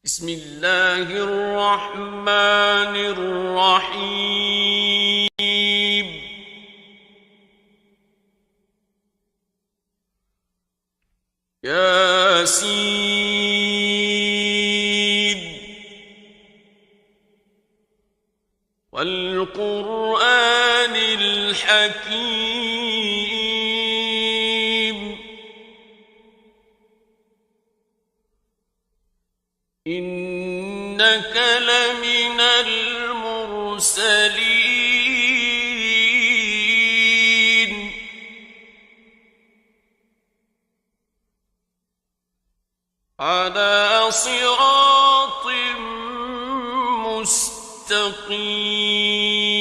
بسم الله الرحمن الرحيم ياسين والقرآن الحكيم إنك لمن المرسلين على صراط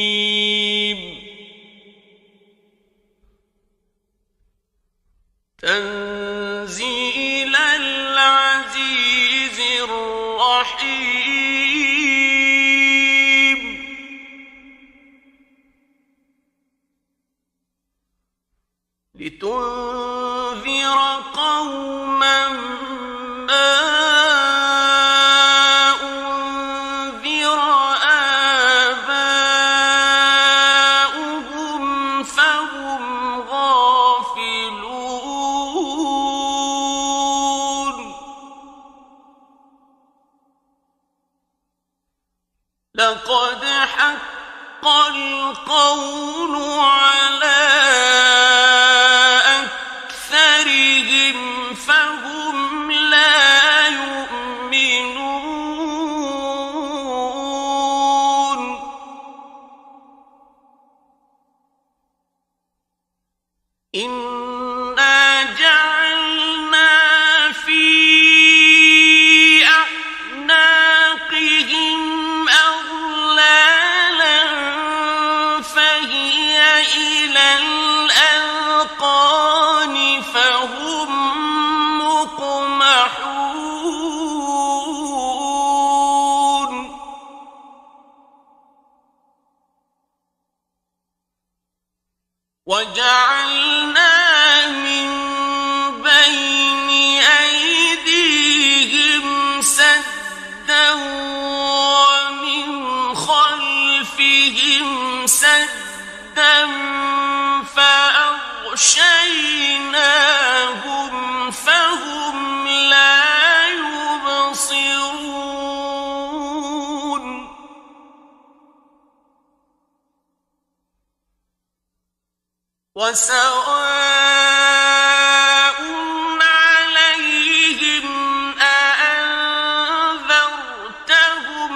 مستقيم تنزيل العزيز الرحيم لتنذر قوما ما أنذر آباؤهم فهم غافلون لقد حق القول على أكثرهم فهم لا يؤمنون إنا جعلنا في أعناقهم أغلالا فهي إلى الأذقان فهم مقمحون وجعلنا من بين أيديهم سدا ومن خلفهم سدا فأغشيناهم فهم لا يبصرون وسواء عليهم أأنذرتهم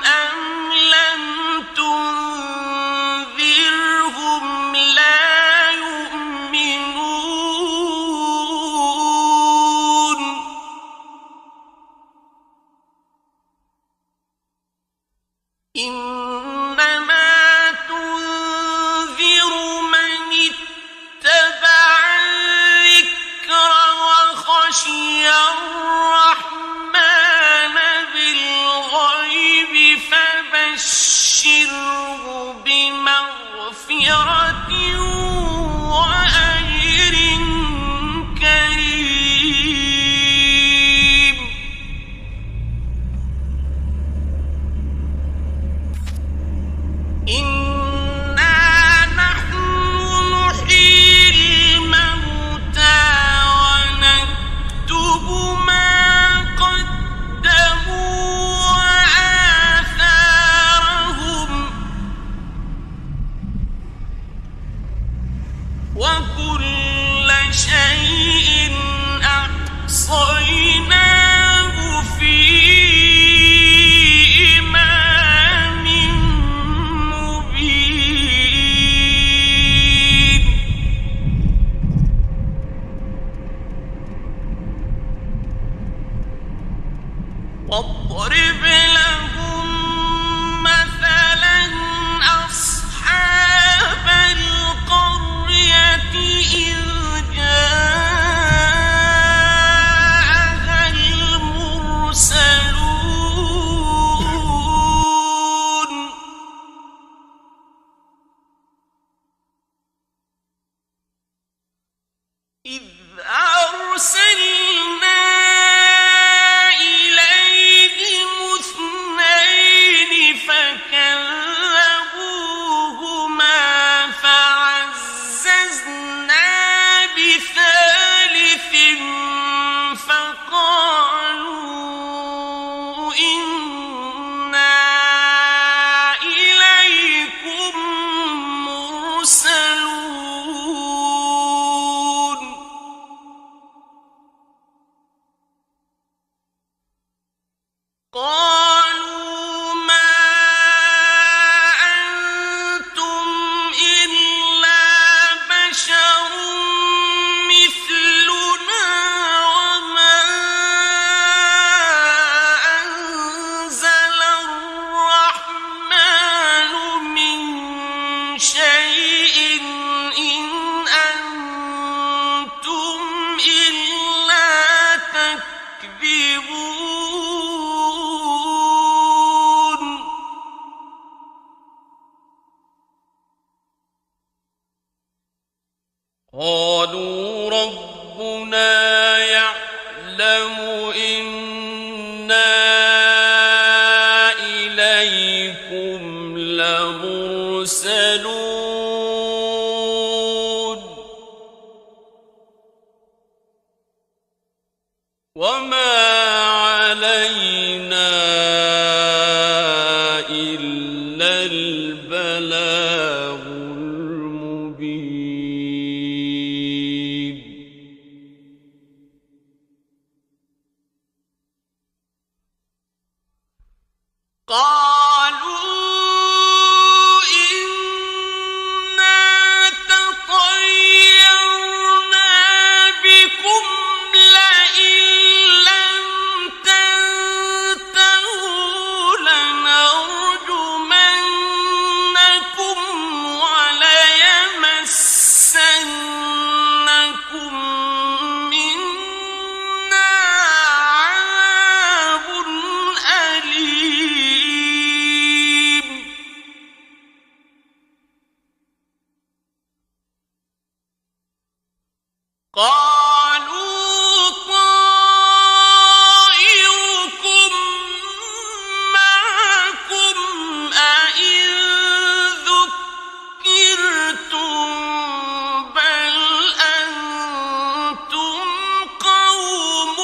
أم لم تنذرهم لا يؤمنون إنما تنذر من اتبع الذكر وخشي الرحمن بالغيب فبشره بمغفرة وأجر كريم إنا نحن نحيي الموتى ونكتب ما قدموا وآثارهم وكل شيء أحصيناه في إمام مبين واضرب لهم مثلا أصحاب القرية إذ جاءها المرسلون إذ أرسلنا إليهم قالوا ما أنتم إلا بشر مثلنا وما أنزل الرحمن من شيء إن أنتم إلا تكذبون قالوا ربنا يعلم إنا إليكم لمرسلون وما علينا إلا البلاغ المبين قالوا إنا تطيرنا بكم لئن لم تنتهوا لنرجمنكم وليمسنكم منا عذاب أليم قالوا طائركم معكم أئن ذكرتم بل أنتم قوم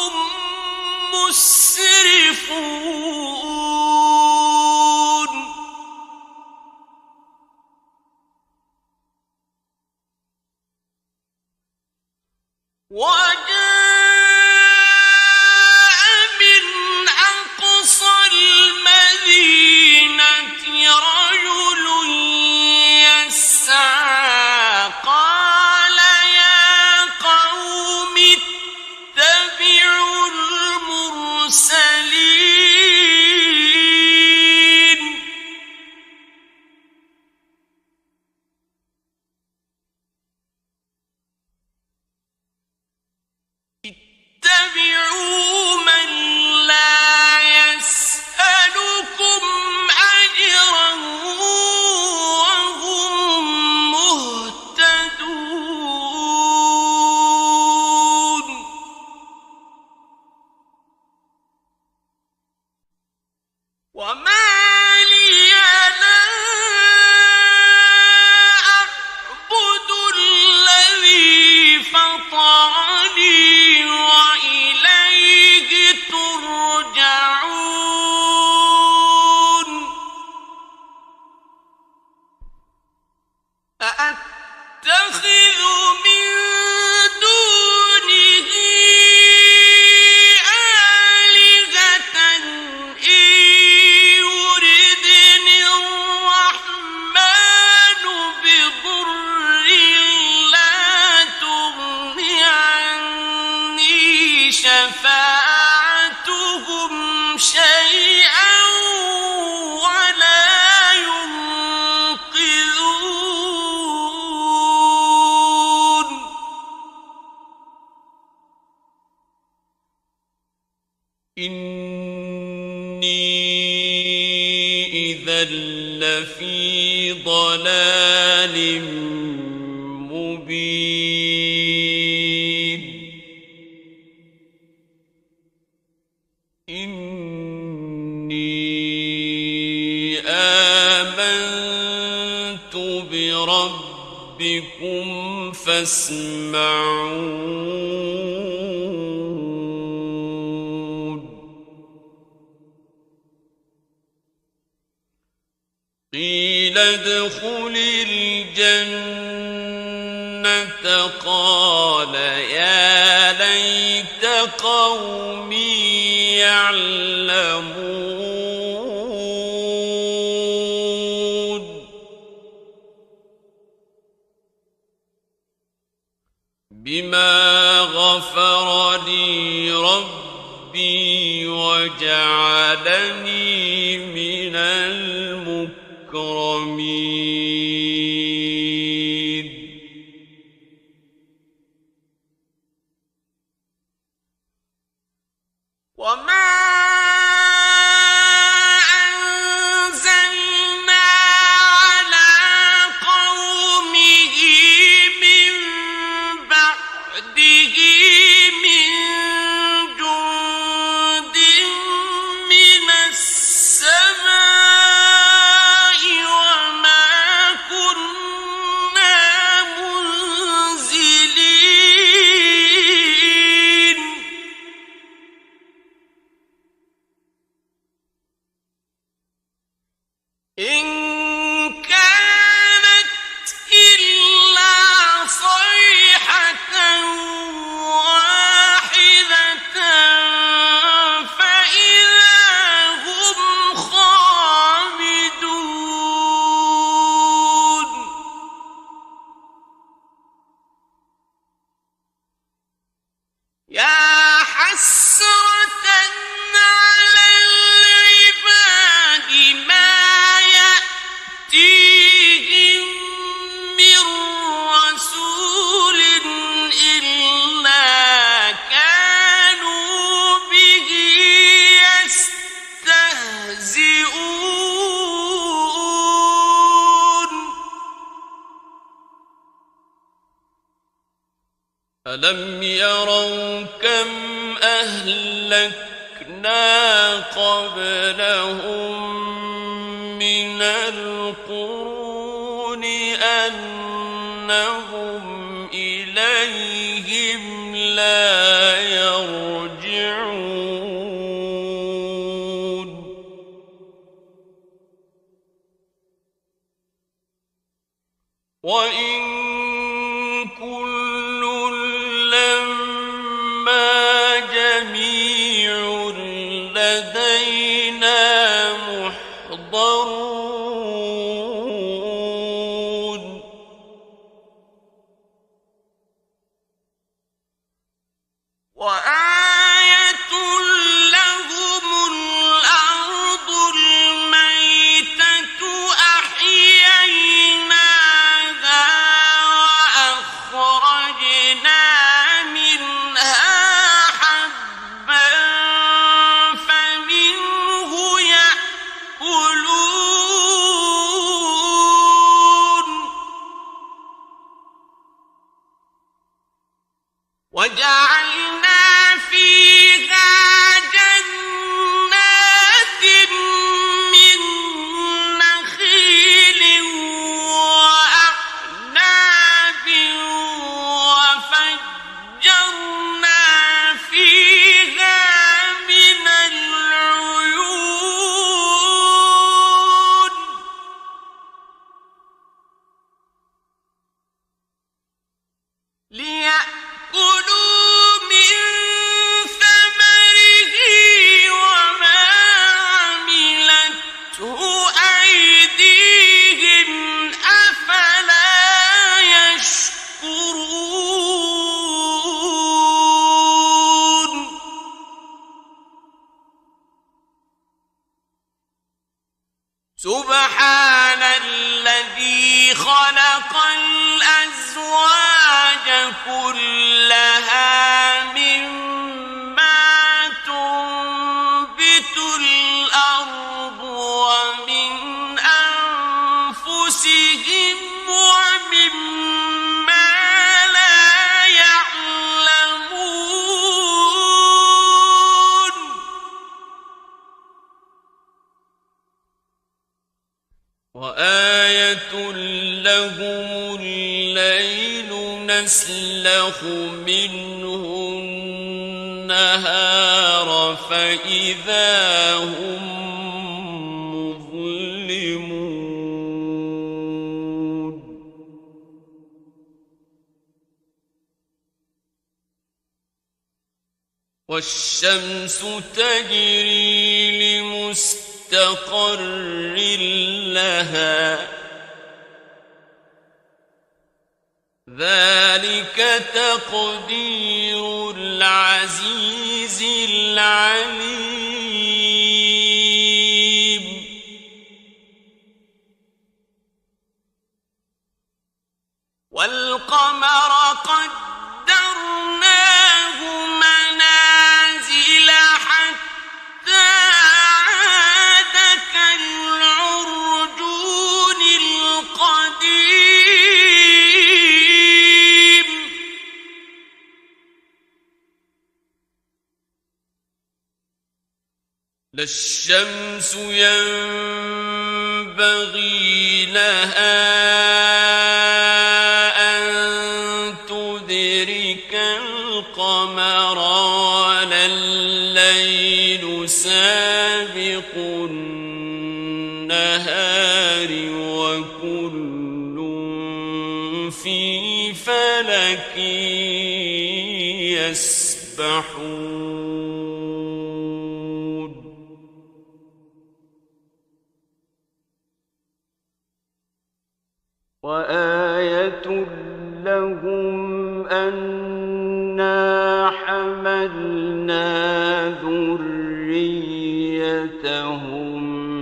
مسرفون وجاء من أقصى المدينة رجل يسعى قال يا قوم اتبعوا المرسلين اتبعوا من لا يسألكم أجرا وهم مهتدون وما لي لا أعبد الذي فطرني وإليه ترجعون أأتخذ من دونه آلهة إن يردني الرحمن بضر لا تغن عني شفاعتهم شيئا ولا ينقذون إني إذا لفي ضلال مبين إني آمنت بربكم فاسمعون قيل ادخل الجنة قال يا ليت قومي يعلمون وجعلني من المكرمين وما ألم يروا كم أهلكنا قبلهم من القرون أنهم إليهم لا يرجعون وإن لدينا محضرون وآية لهم الأرض الميتة أحييناها وأخرجنا وجعلنا فيها جنات من نخيل وأعناب وفجرنا فيها من العيون كلوا من ثمره وما عملته أيديهم أفلا يشكرون سبحان الذي خلق الأزواج كلها مما تنبت الأرض ومن أنفسهم ومما لا يعلمون وآية لهم الليل نسلخ منه النهار فإذا هم مظلمون والشمس تجري لمستقر لها ذلك تقدير العزيز العليم لا الشمس ينبغي لها أن تدرك القمر ولا الليل سابق النهار وكل في فلك يسبحون وآية لهم أنا حملنا ذريتهم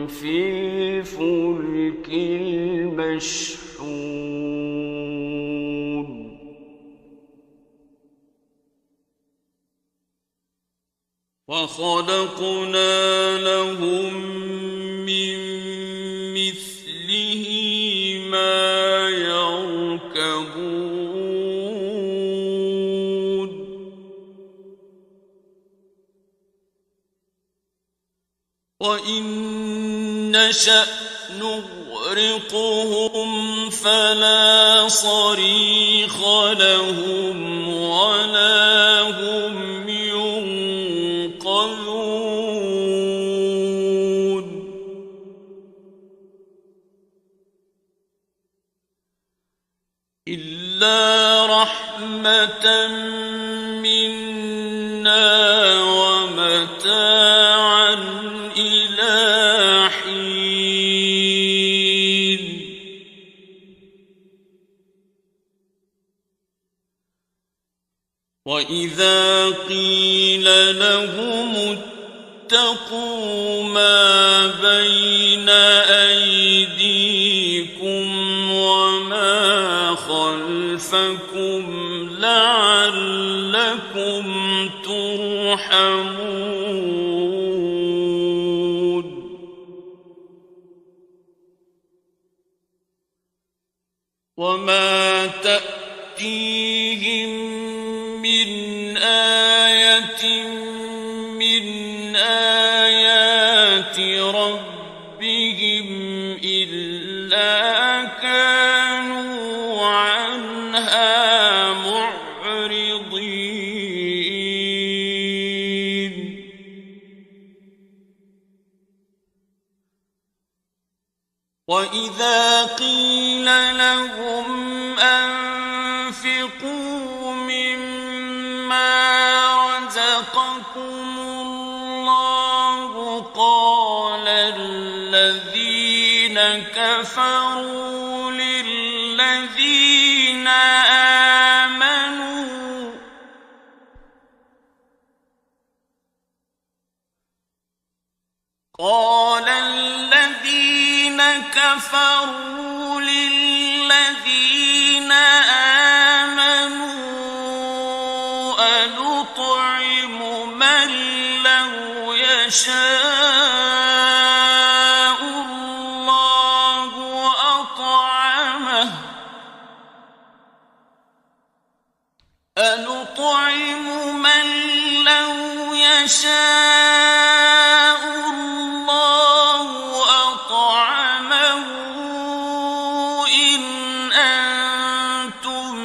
في الفلك المشحون وخلقنا لهم من مثله ما يركبون وإن نشأ نغرقهم فلا صريخ لهم ولا هم ينقذون إلا رحمة منا ومتاعا إلى حين وإذا قيل لهم اتقوا ما بين أيديكم وما خلفكم لعلكم ترحمون وما تأتيهم من آية من آيات ربهم إلا كانوا عنها معرضين وإذا قيل لهم أنفقوا مما رزقكم الله قال الذين كفروا للذين آمنوا قال الذين كفروا للذين آمنوا أنطعم من لو يشاء الله أطعمه أنطعم من لو يشاء الله أطعمه إن أنتم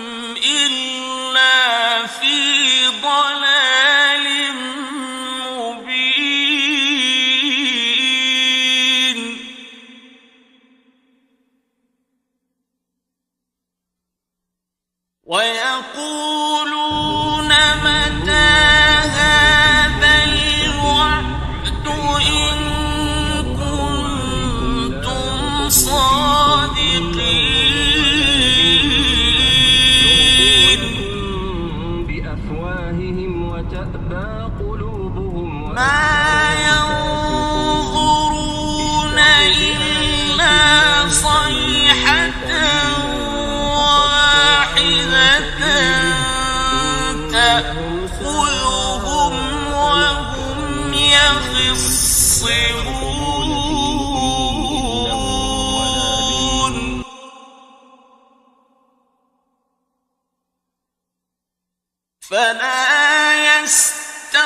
إلا في ضلال مبين ويقولون متى هذا الوعد إن كنتم صادقين بأفواههم وتأبى قلوبهم ما ينظرون إلا صيحة واحدة تأخذهم وهم يخصمون فلا يستطيعون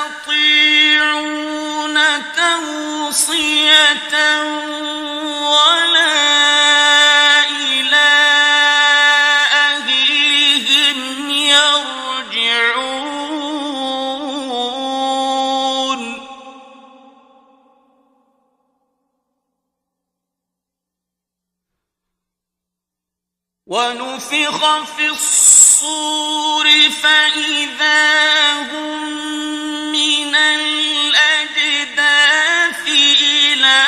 توبة ناصية ولا إلى أهلهم يرجعون ونفخ في الصور فإذا هم من الأجداث إلى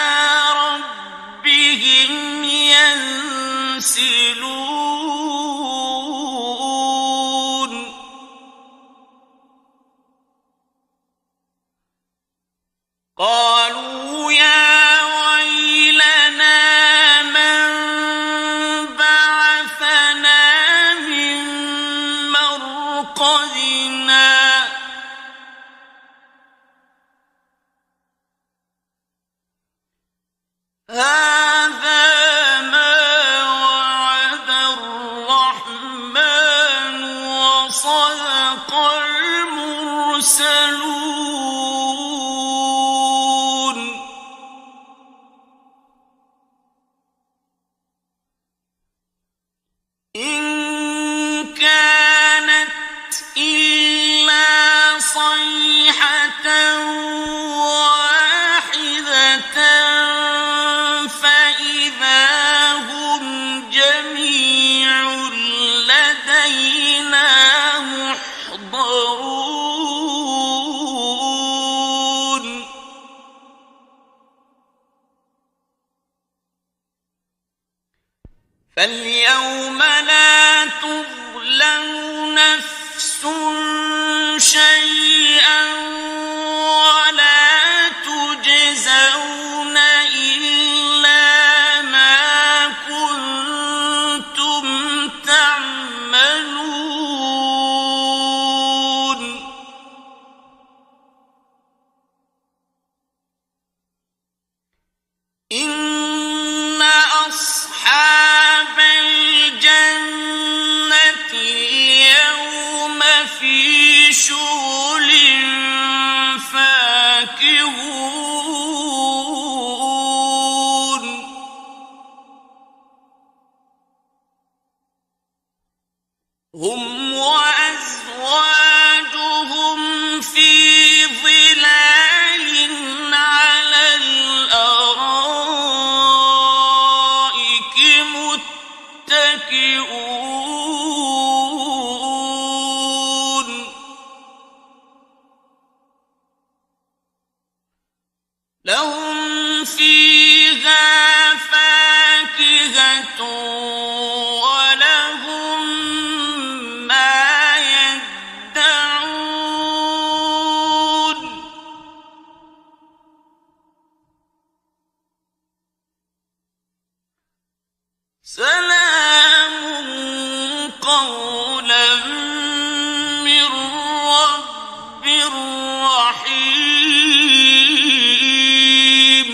ربهم ينسلون قالوا يا ويلنا من بعثنا من مرقدنا هذا ما وعد الرحمن وصدق المرسلون إن كانت إلا صيحة واحدة فإذا هم جميع لدينا محضرون فاليوم لا تظلم نفس شيئا ولا تجزون إلا ما كنتم تعملون إن أصحاب الجنة اليوم في شغل فاكهون هم وأزواجهم في ظلال على الأرائك متكئون لهم فيها فاكهة ولهم ما يدعون سلام قولا من رب رحيم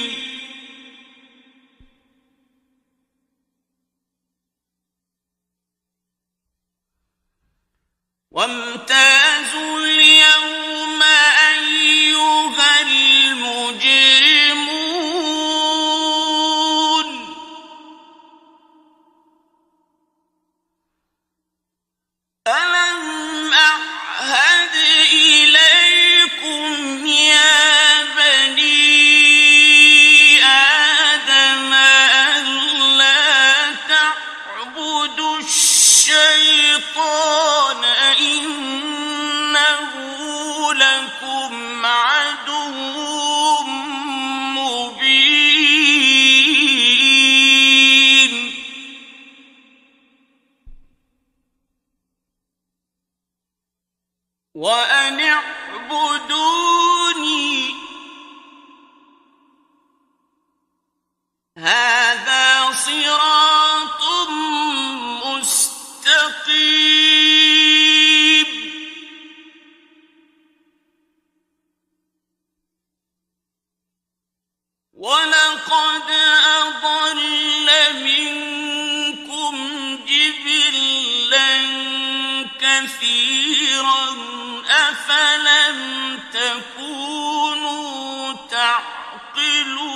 وامتازوا اليوم أيها المجرمون ألم أعهد إليكم يا بني آدم ألا تعبدوا الشيطان إنه لكم عدو مبين وأن اعبدوني هذا صراط مستقيم ولقد أضل منكم جبلا كثيرا أفلم تكونوا تعقلون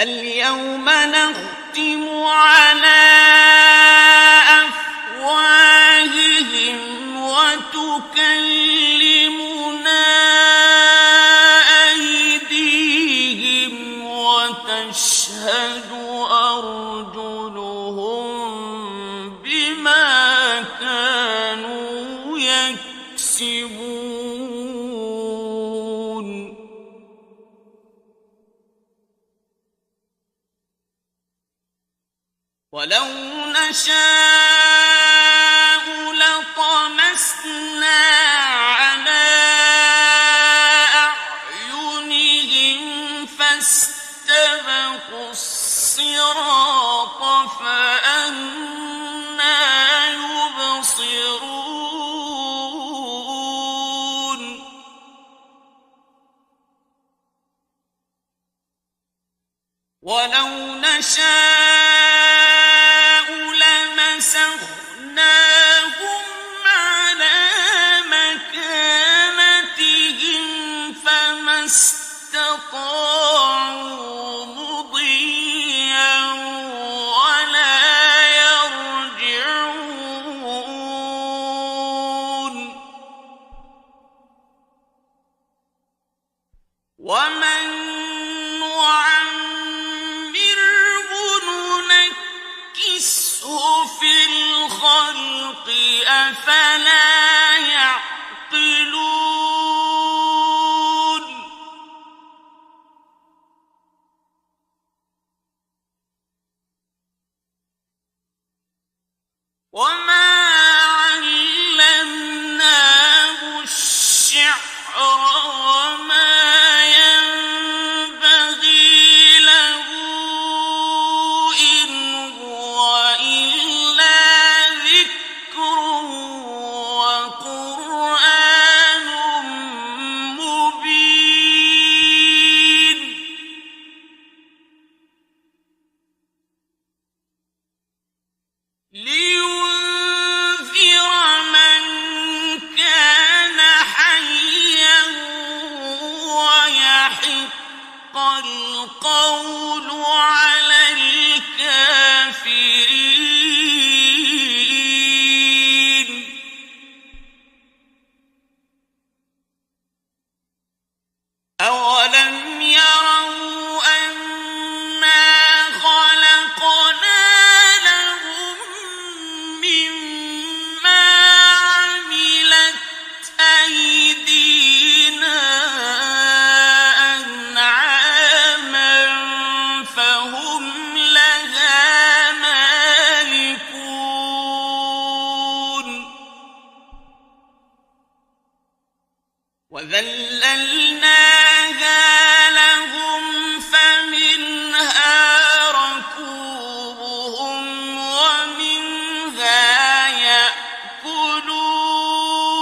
اليوم نختم على أفواههم وتكلمنا أيديهم وتشهد أرجلهم بما كانوا يكسبون ولو نشاء لطمسنا على أعينهم فاستبقوا الصراط فأنى يبصرون ولو نشاء لمسخناهم على مكانتهم فما استطاعوا مضيا ولا يرجعون ومن في الخلق أفلا يعقلون وما علمناه الشعر وما ينبغي له إن هو إلا ذكر وقرآن مبين لينذر من كان حيا ويحق القول على الكافرين أولم يروا أنا خلقنا لهم مما عملت أيدينا أنعاما فهم لها مالكون وذللناها لهم فمنها ركوبهم ومنها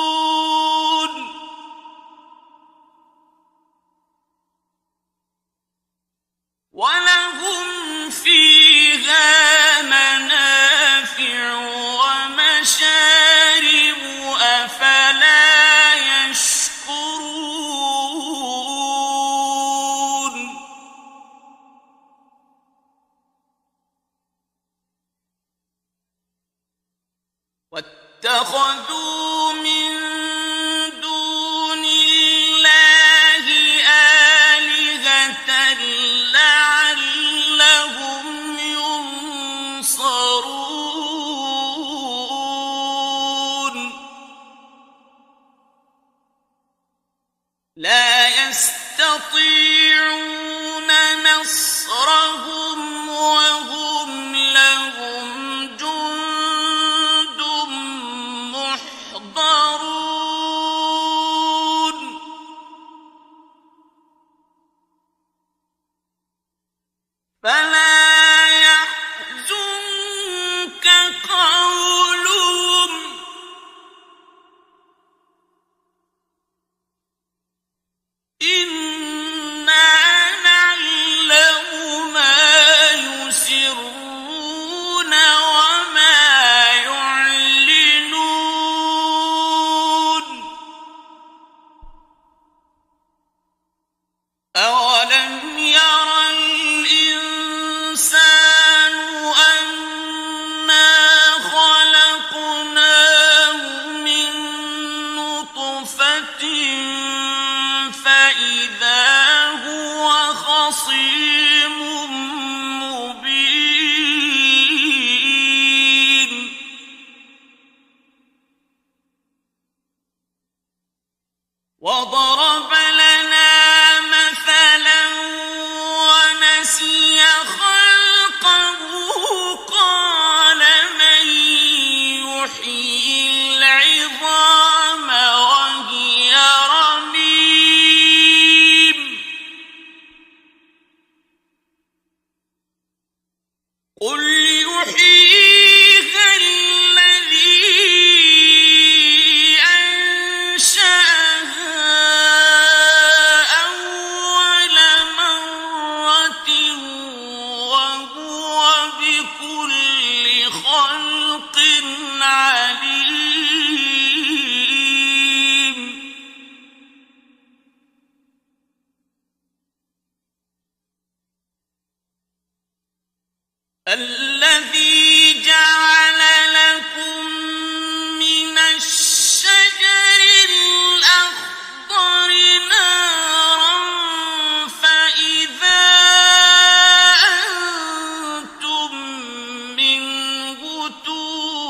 يأكلون ولهم فيها منافع ومشارب أفلا يشكرون واتخذوا من دون الله آلهة لعلهم ينصرون لا يستطيعون نصرهم وهم لهم جند محضرون فلا يحزنك قولهم إنا نعلم ما يسرون وما يعلنون أولم ير الإنسان نسي خلقه قال من يحيي العظام وهي رميم قل يحييها الذي أنشأها أول مرة وهو بكل خلق عليم الذي جعل لكم من الشجر الأخضر نارا فإذا أنتم منه توقدون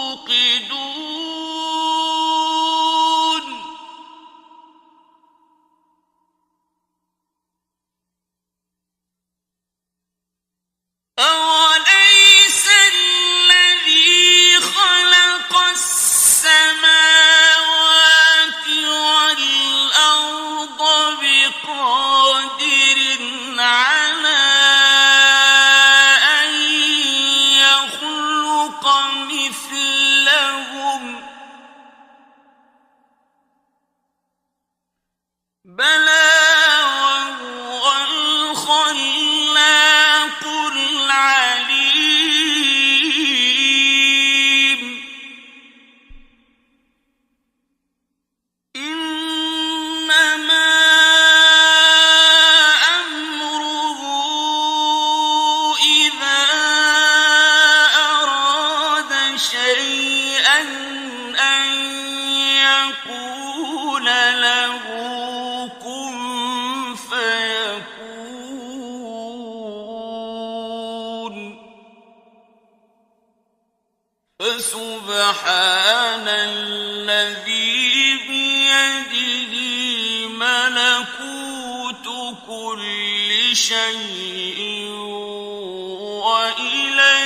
أوليس الذي خلق السماوات والأرض بقادر على أن يخلق مثلهم بلى وهو الخلاق العليم إنما أمره إذا أراد شيئا أن يقول له كن فيكون فسبحان الذي بيده ملكوت كل شيء وإليه